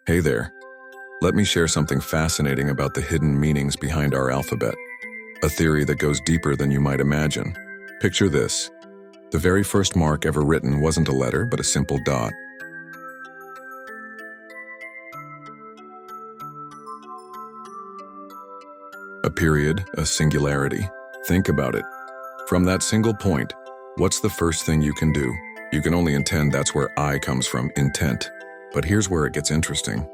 Hey there. Let me share something fascinating about the hidden meanings behind our alphabet. A theory that goes deeper than you might imagine. Picture this. The very first mark ever written wasn't a letter, but a simple dot. A period, a singularity. Think about it. From that single point, what's the first thing you can do? You can only intend. That's where I comes from, intent. But here's where it gets interesting.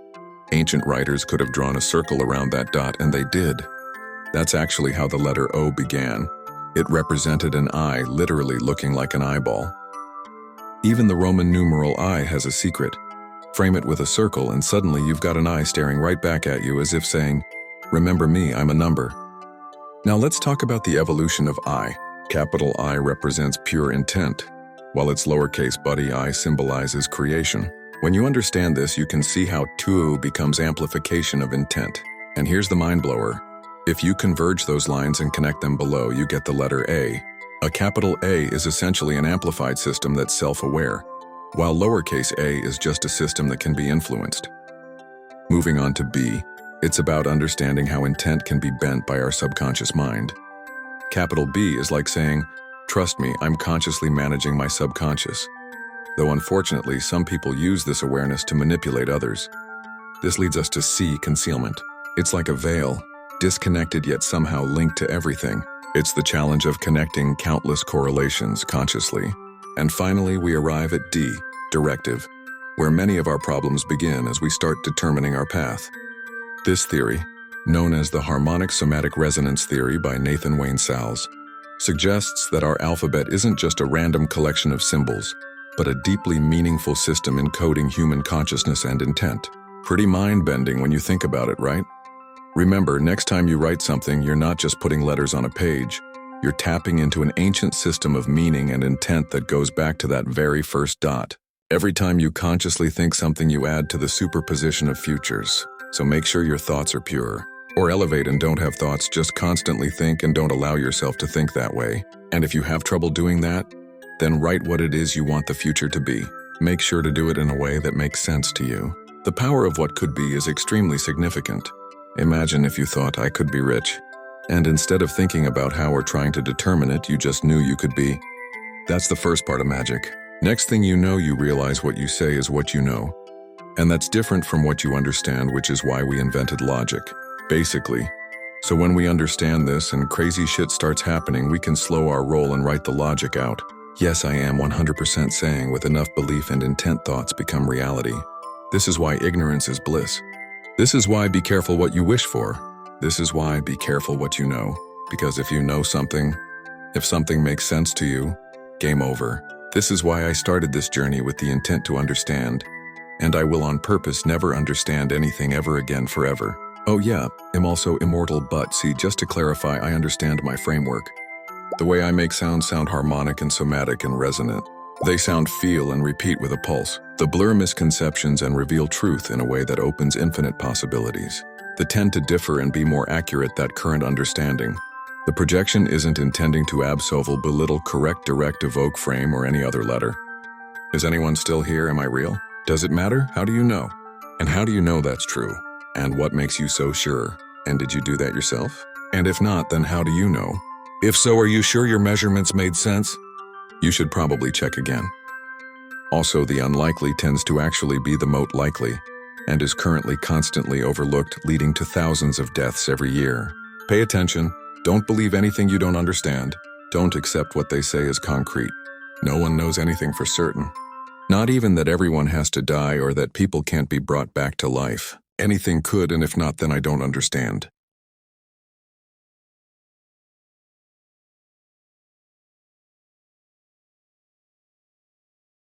Ancient writers could have drawn a circle around that dot, and they did. That's actually how the letter O began. It represented an eye, literally looking like an eyeball. Even the Roman numeral I has a secret. Frame it with a circle, and suddenly you've got an eye staring right back at you as if saying, "Remember me, I'm a number." Now let's talk about the evolution of I. Capital I represents pure intent, while its lowercase buddy I symbolizes creation. When you understand this, you can see how tu becomes amplification of intent. And here's the mind blower. If you converge those lines and connect them below, you get the letter A. A capital A is essentially an amplified system that's self-aware, while lowercase a is just a system that can be influenced. Moving on to B, it's about understanding how intent can be bent by our subconscious mind. Capital B is like saying, "Trust me, I'm consciously managing my subconscious." Though unfortunately, some people use this awareness to manipulate others. This leads us to C, concealment. It's like a veil, disconnected yet somehow linked to everything. It's the challenge of connecting countless correlations consciously. And finally, we arrive at D, directive, where many of our problems begin as we start determining our path. This theory, known as the harmonic somatic resonance theory by Nathan Wayne Salles, suggests that our alphabet isn't just a random collection of symbols, but a deeply meaningful system encoding human consciousness and intent. Pretty mind-bending when you think about it, right? Remember, next time you write something, you're not just putting letters on a page. You're tapping into an ancient system of meaning and intent that goes back to that very first dot. Every time you consciously think something, you add to the superposition of futures. So make sure your thoughts are pure. Or elevate and don't have thoughts, just constantly think and don't allow yourself to think that way. And if you have trouble doing that, then write what it is you want the future to be. Make sure to do it in a way that makes sense to you. The power of what could be is extremely significant. Imagine if you thought, "I could be rich," and instead of thinking about how or trying to determine it, you just knew you could be. That's the first part of magic. Next thing you know, you realize what you say is what you know. And that's different from what you understand, which is why we invented logic, basically. So when we understand this and crazy shit starts happening, we can slow our roll and write the logic out. Yes, I am 100% saying with enough belief and intent, thoughts become reality. This is why ignorance is bliss. This is why be careful what you wish for. This is why be careful what you know. Because if you know something, if something makes sense to you, game over. This is why I started this journey with the intent to understand. And I will on purpose never understand anything ever again forever. Oh yeah, I'm also immortal, but see, just to clarify, I understand my framework. The way I make sounds sound harmonic and somatic and resonant. They sound, feel, and repeat with a pulse. The blur misconceptions and reveal truth in a way that opens infinite possibilities. They tend to differ and be more accurate than current understanding. The projection isn't intending to absolve, belittle, correct, direct, evoke, frame, or any other letter. Is anyone still here? Am I real? Does it matter? How do you know? And how do you know that's true? And what makes you so sure? And did you do that yourself? And if not, then how do you know? If so, are you sure your measurements made sense? You should probably check again. Also, the unlikely tends to actually be the most likely, and is currently constantly overlooked, leading to thousands of deaths every year. Pay attention. Don't believe anything you don't understand. Don't accept what they say as concrete. No one knows anything for certain. Not even that everyone has to die or that people can't be brought back to life. Anything could, and if not, then I don't understand.